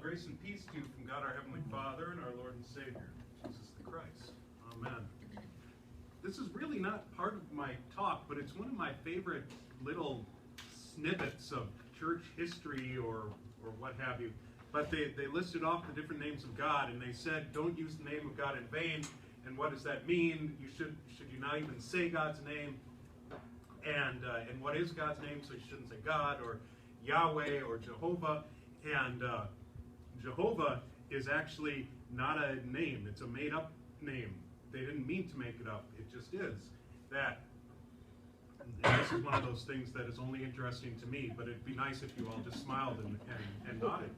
Grace and peace to you from God our Heavenly Father and our Lord and Savior, Jesus the Christ. Amen. This is really not part of my talk, but it's one of my favorite little snippets of church history or what have you. But they listed off the different names of God, and they said, don't use the name of God in vain. And what does that mean? Should you not even say God's name? And what is God's name? So you shouldn't say God or Yahweh or Jehovah. And Jehovah is actually not a name. It's a made-up name. They didn't mean to make it up. It just is. That. And this is one of those things that is only interesting to me, but it'd be nice if you all just smiled and nodded.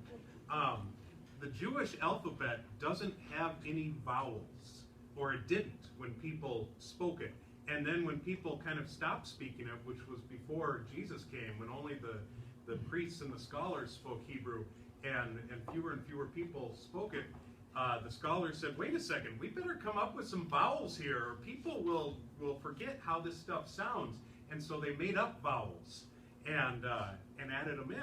The Jewish alphabet doesn't have any vowels, or it didn't when people spoke it. And then when people kind of stopped speaking it, which was before Jesus came, when only the priests and the scholars spoke Hebrew, and fewer people spoke it, the scholars said, wait a second, we better come up with some vowels here, or people will forget how this stuff sounds. And so they made up vowels and added them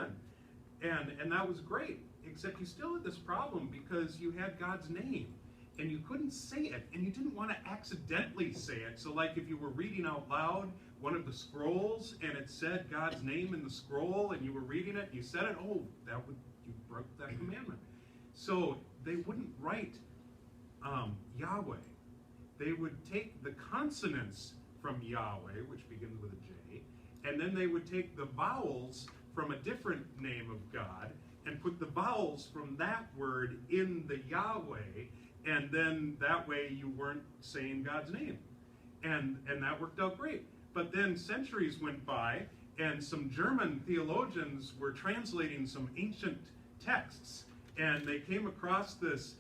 in. And that was great, except you still had this problem because you had God's name. And you couldn't say it, and you didn't want to accidentally say it. So like if you were reading out loud one of the scrolls, and it said God's name in the scroll, and you were reading it, and you said it, you broke that commandment. So they wouldn't write Yahweh. They would take the consonants from Yahweh, which begins with a J, and then they would take the vowels from a different name of God, and put the vowels from that word in the Yahweh, and then that way you weren't saying God's name. And that worked out great. But then centuries went by, and some German theologians were translating some ancient texts, and they came across this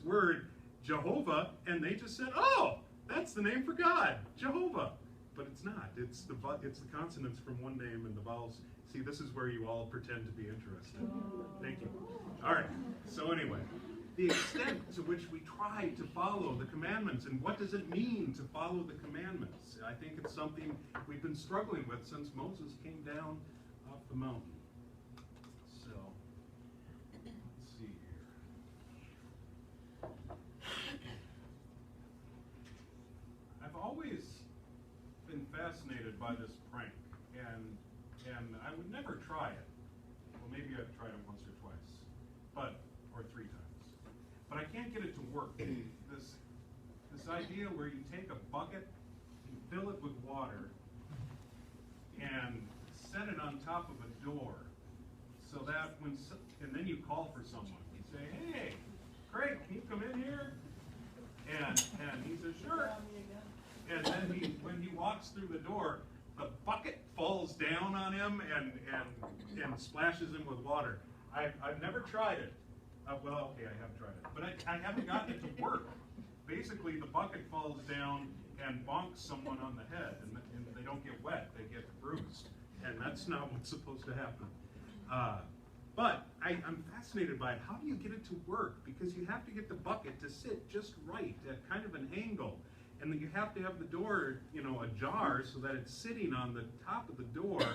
word, Jehovah, and they just said, oh, that's the name for God, Jehovah. But it's not. It's the consonants from one name and the vowels. See, this is where you all pretend to be interested. Thank you. All right. So anyway, the extent to which we try to follow the commandments, and what does it mean to follow the commandments? I think it's something we've been struggling with since Moses came down off the mountain. So, let's see here. I've always been fascinated by this prank, and I would never try it. Well, maybe I've tried it once or twice, or 3 times. But I can't get it to work. This idea where you take a bucket, you fill it with water, and set it on top of a door, so that and then you call for someone. You say, hey, Craig, can you come in here? And he says, sure. And then when he walks through the door, the bucket falls down on him and splashes him with water. I've never tried it. Well, okay, I have tried it. But I haven't gotten it to work. Basically, the bucket falls down and bonks someone on the head, and they don't get wet, they get bruised. And that's not what's supposed to happen. But I'm fascinated by it. How do you get it to work? Because you have to get the bucket to sit just right at kind of an angle. And then you have to have the door, ajar so that it's sitting on the top of the door.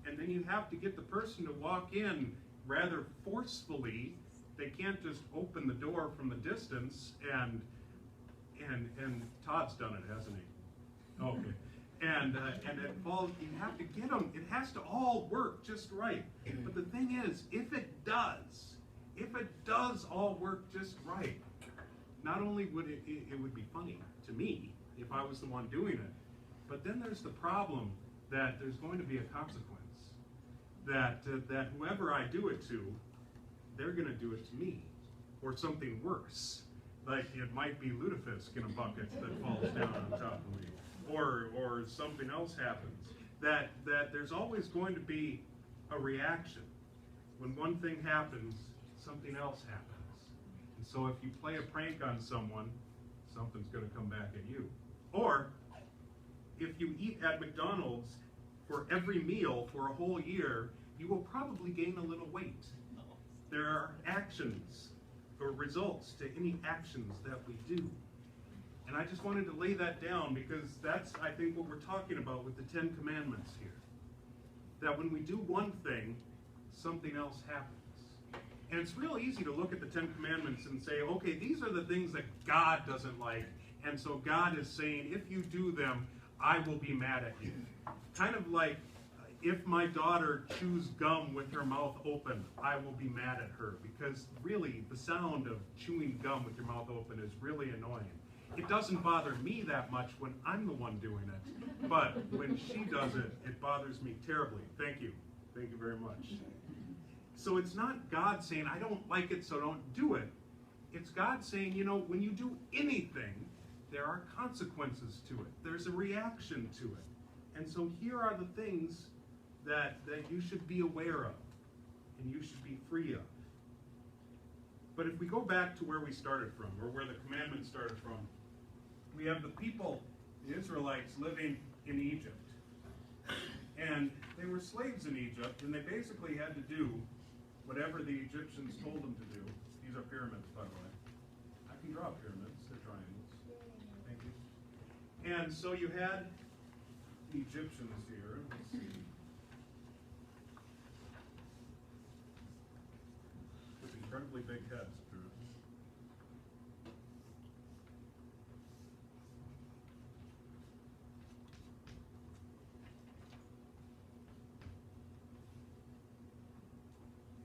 And then you have to get the person to walk in rather forcefully. They can't just open the door from a distance, and Todd's done it, hasn't he? Okay. And it falls, you have to get them, it has to all work just right. But the thing is, if it does all work just right, not only would it would be funny to me if I was the one doing it, but then there's the problem that there's going to be a consequence. That whoever I do it to, they're going to do it to me, or something worse. Like it might be lutefisk in a bucket that falls down on top of me, or something else happens. That there's always going to be a reaction. When one thing happens, something else happens. And so if you play a prank on someone, something's going to come back at you. Or if you eat at McDonald's for every meal for a whole year, you will probably gain a little weight. There are actions or results to any actions that we do. And I just wanted to lay that down because that's, I think, what we're talking about with the 10 Commandments here. That when we do one thing, something else happens. And it's real easy to look at the Ten Commandments and say, okay, these are the things that God doesn't like. And so God is saying, if you do them, I will be mad at you. Kind of like, if my daughter chews gum with her mouth open, I will be mad at her. Because really, the sound of chewing gum with your mouth open is really annoying. It doesn't bother me that much when I'm the one doing it. But when she does it, it bothers me terribly. Thank you. Thank you very much. So it's not God saying, I don't like it, so don't do it. It's God saying, you know, when you do anything, there are consequences to it. There's a reaction to it. And so here are the things that you should be aware of and you should be free of. But if we go back to where we started from, or where the commandment started from, we have the people, the Israelites, living in Egypt. And they were slaves in Egypt, and they basically had to do whatever the Egyptians told them to do. These are pyramids, by the way. I can draw pyramids. They're triangles. Thank you. And so you had the Egyptians here. Let's see. With incredibly big heads, apparently.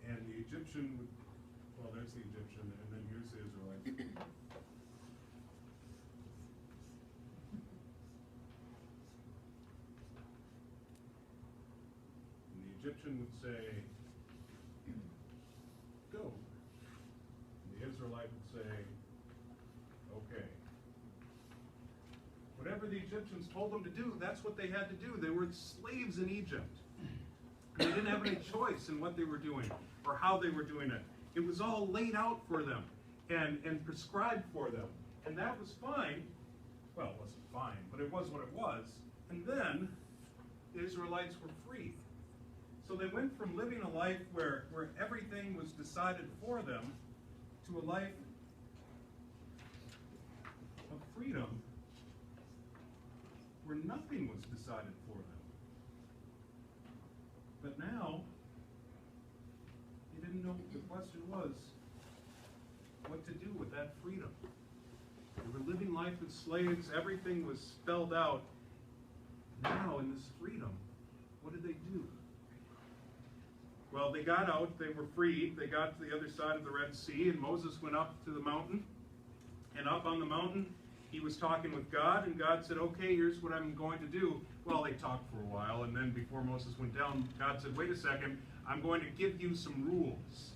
And the Egyptian would, well, there's the Egyptian, and then here's the Israelite. And the Egyptian would say, go. And the Israelite would say, okay. Whatever the Egyptians told them to do, that's what they had to do. They were slaves in Egypt. They didn't have any choice in what they were doing or how they were doing it. It was all laid out for them and prescribed for them. And that was fine. Well, it wasn't fine, but it was what it was. And then the Israelites were free. So they went from living a life where everything was decided for them to a life of freedom where nothing was decided for them. But now, they didn't know. The question was, what to do with that freedom. They were living life as slaves. Everything was spelled out. Now, in this freedom, what did they do? Well, they got out. They were freed. They got to the other side of the Red Sea, and Moses went up to the mountain. And up on the mountain, he was talking with God, and God said, okay, here's what I'm going to do. Well, they talked for a while, and then before Moses went down, God said, wait a second, I'm going to give you some rules.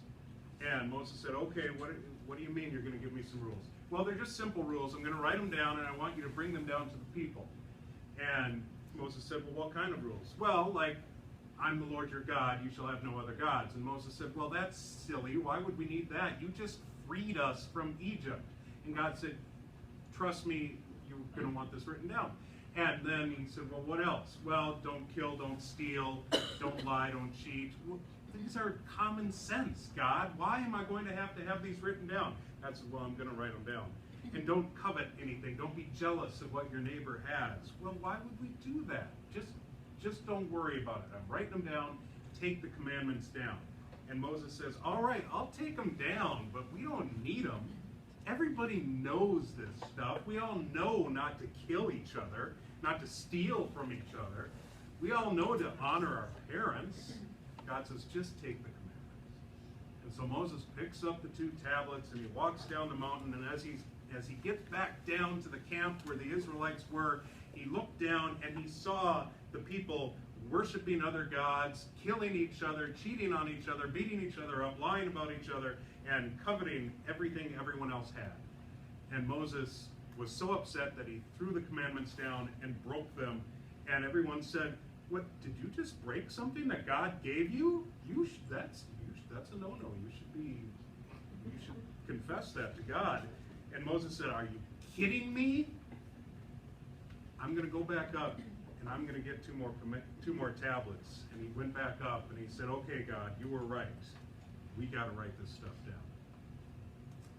And Moses said, okay, what do you mean you're going to give me some rules? Well, they're just simple rules. I'm going to write them down, and I want you to bring them down to the people. And Moses said, well, what kind of rules? Well, like, I'm the Lord your God, you shall have no other gods. And Moses said, well, that's silly. Why would we need that? You just freed us from Egypt. And God said, trust me, you're going to want this written down. And then he said, well, what else? Well, don't kill, don't steal, don't lie, don't cheat. Well, these are common sense, God. Why am I going to have these written down? God said, well, I'm going to write them down. And don't covet anything. Don't be jealous of what your neighbor has. Well, why would we do that? Just don't worry about it. I'm writing them down. Take the commandments down. And Moses says, all right, I'll take them down, but we don't need them. Everybody knows this stuff. We all know not to kill each other, not to steal from each other. We all know to honor our parents. God says, just take the commandments. And so Moses picks up the 2 tablets and he walks down the mountain, and as he gets back down to the camp where the Israelites were, he looked down and he saw the people worshiping other gods, killing each other, cheating on each other, beating each other up, lying about each other, and coveting everything everyone else had. And Moses was so upset that he threw the commandments down and broke them. And everyone said, what, did you just break something that God gave you? That's a no-no. You should confess that to God. And Moses said, are you kidding me? I'm going to go back up and I'm going to get 2 more tablets. And he went back up and he said, okay, God, you were right. We got to write this stuff down.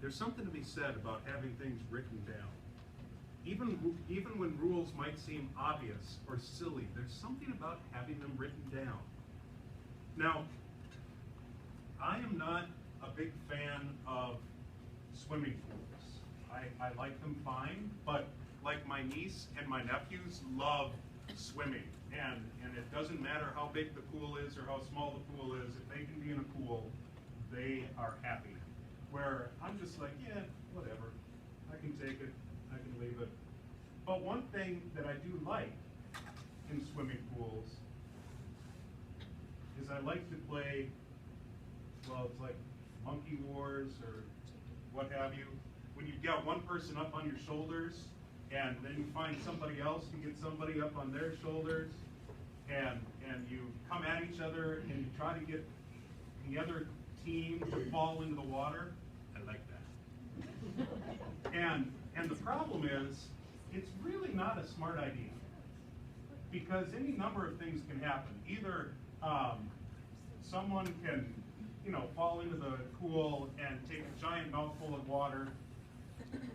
There's something to be said about having things written down. Even when rules might seem obvious or silly, there's something about having them written down. Now, I am not a big fan of swimming pools. I like them fine, but like my niece and my nephews love swimming. And it doesn't matter how big the pool is or how small the pool is, if they can be in a pool, they are happy. Where I'm just like, yeah, whatever. I can take it, I can leave it. But one thing that I do like in swimming pools is I like to play, well, it's like Monkey Wars or what have you. When you've got one person up on your shoulders, and then you find somebody else to get somebody up on their shoulders, and you come at each other and you try to get the other team to fall into the water. I like that. And the problem is, it's really not a smart idea, because any number of things can happen. Either someone can, fall into the pool and take a giant mouthful of water,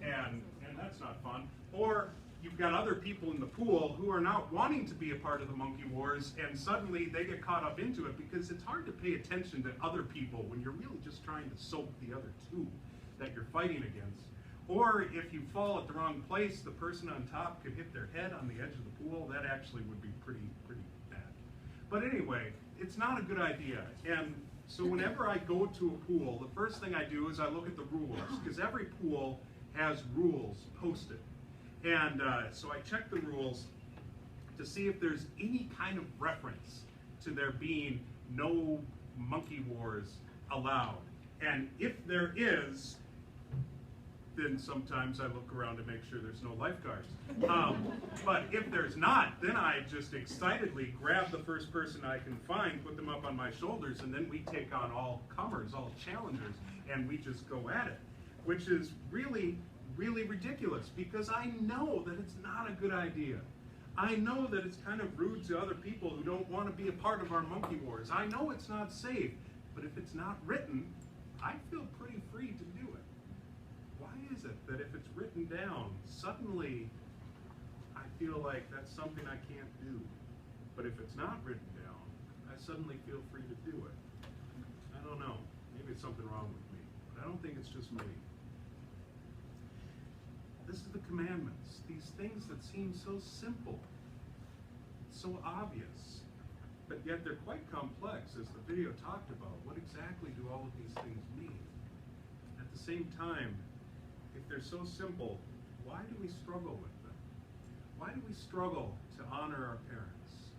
and that's not fun. Or you've got other people in the pool who are not wanting to be a part of the Monkey Wars, and suddenly they get caught up into it, because it's hard to pay attention to other people when you're really just trying to soak the other two that you're fighting against. Or if you fall at the wrong place, the person on top could hit their head on the edge of the pool. That actually would be pretty bad. But anyway, it's not a good idea. And so whenever I go to a pool, the first thing I do is I look at the rules, because every pool has rules posted. And so I check the rules to see if there's any kind of reference to there being no Monkey Wars allowed. And if there is, then sometimes I look around to make sure there's no lifeguards. But if there's not, then I just excitedly grab the first person I can find, put them up on my shoulders, and then we take on all comers, all challengers, and we just go at it. Which is really ridiculous, because I know that it's not a good idea. I know that it's kind of rude to other people who don't want to be a part of our Monkey Wars. I know it's not safe, but if it's not written, I feel pretty free to do it. Why is it that if it's written down, suddenly I feel like that's something I can't do? But if it's not written down, I suddenly feel free to do it. I don't know. Maybe it's something wrong with me, but I don't think it's just me. This is the commandments, these things that seem so simple, so obvious, but yet they're quite complex, as the video talked about. What exactly do all of these things mean? At the same time, if they're so simple, why do we struggle with them? Why do we struggle to honor our parents?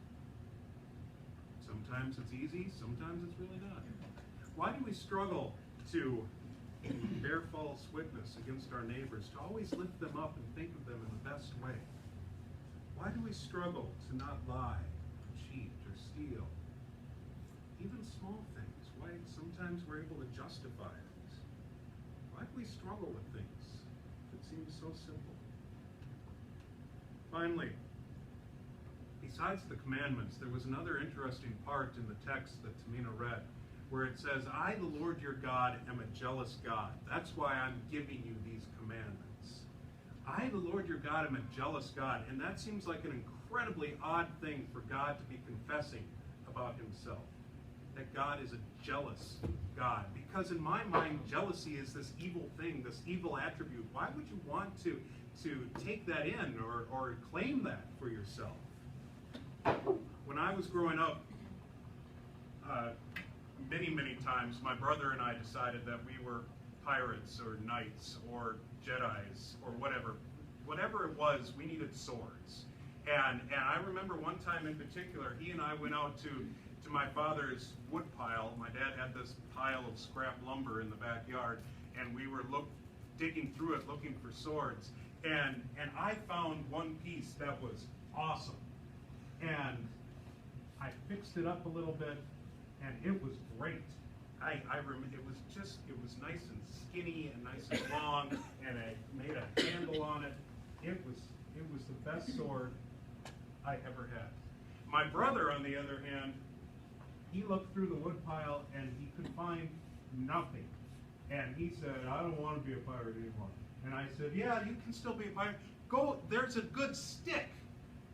Sometimes it's easy, sometimes it's really not. Why do we struggle to bear false witness against our neighbors, to always lift them up and think of them in the best way? Why do we struggle to not lie, or cheat, or steal? Even small things. Why sometimes we're able to justify things. Why do we struggle with things that seem so simple? Finally, besides the commandments, there was another interesting part in the text that Tamina read, where it says, I, the Lord your God, am a jealous God. That's why I'm giving you these commandments. I, the Lord your God, am a jealous God. And that seems like an incredibly odd thing for God to be confessing about himself. That God is a jealous God. Because in my mind, jealousy is this evil thing, this evil attribute. Why would you want to take that in or claim that for yourself? When I was growing up, many times, my brother and I decided that we were pirates or knights or Jedis or whatever. Whatever it was, we needed swords. And I remember one time in particular, he and I went out to my father's wood pile. My dad had this pile of scrap lumber in the backyard, and we were digging through it looking for swords. And I found one piece that was awesome. And I fixed it up a little bit, and it was great. I remember it was nice and skinny and nice and long, and I made a handle on it. It was the best sword I ever had. My brother, on the other hand, he looked through the wood pile and he could find nothing. And he said, I don't want to be a pirate anymore. And I said, yeah, you can still be a pirate. Go, there's a good stick.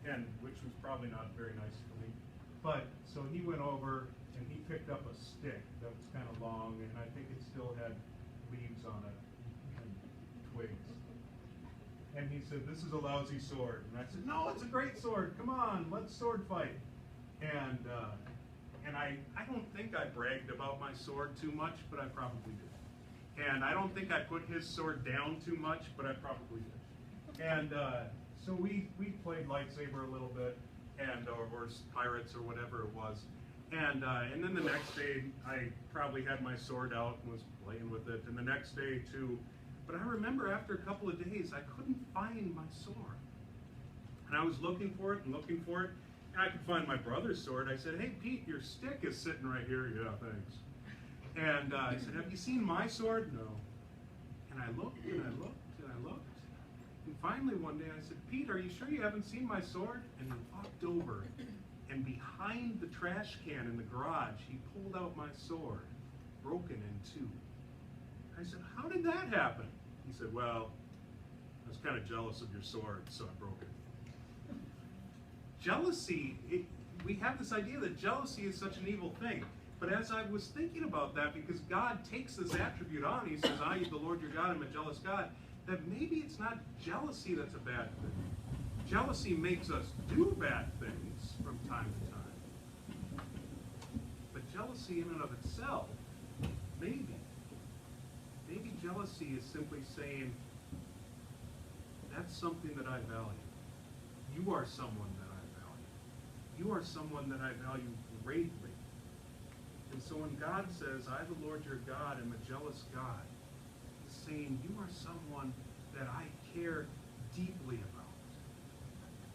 And which was probably not very nice for me. But, so he went over and he picked up a stick that was kind of long, and I think it still had leaves on it and twigs. And he said, "This is a lousy sword." And I said, "No, it's a great sword. Come on, let's sword fight." And I don't think I bragged about my sword too much, but I probably did. And I don't think I put his sword down too much, but I probably did. And so we played lightsaber a little bit, and or pirates or whatever it was. And then the next day, I probably had my sword out and was playing with it. And the next day too. But I remember after a couple of days, I couldn't find my sword. And I was looking for it and looking for it. And I could find my brother's sword. I said, "Hey, Pete, your stick is sitting right here." "Yeah, thanks." And I said, "Have you seen my sword?" "No." And I looked and I looked and I looked. And finally one day I said, "Pete, are you sure you haven't seen my sword?" And he walked over, and behind the trash can in the garage, he pulled out my sword, broken in two. I said, "How did that happen?" He said, "Well, I was kind of jealous of your sword, so I broke it." Jealousy, we have this idea that jealousy is such an evil thing. But as I was thinking about that, because God takes this attribute on, he says, "I, the Lord your God, am a jealous God," that maybe it's not jealousy that's a bad thing. Jealousy makes us do bad things from time to time. But jealousy in and of itself, maybe jealousy is simply saying, that's something that I value. You are someone that I value. You are someone that I value greatly. And so when God says, "I, the Lord your God, am a jealous God," he's saying, you are someone that I care deeply about.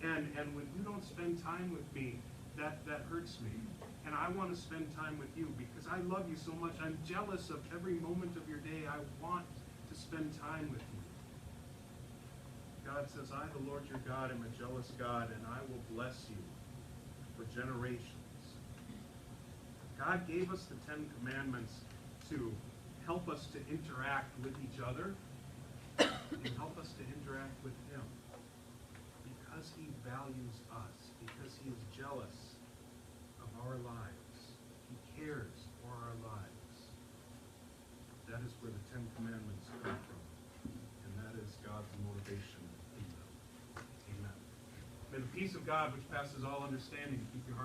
And when you don't spend time with me, that hurts me. And I want to spend time with you because I love you so much. I'm jealous of every moment of your day. I want to spend time with you. God says, "I, the Lord your God, am a jealous God, and I will bless you for generations." God gave us the 10 Commandments to help us to interact with each other and help us to interact with him because he values us, because he is jealous of our lives. He cares for our lives. That is where the 10 Commandments come from, and that is God's motivation in them. Amen. May the peace of God, which passes all understanding, keep your heart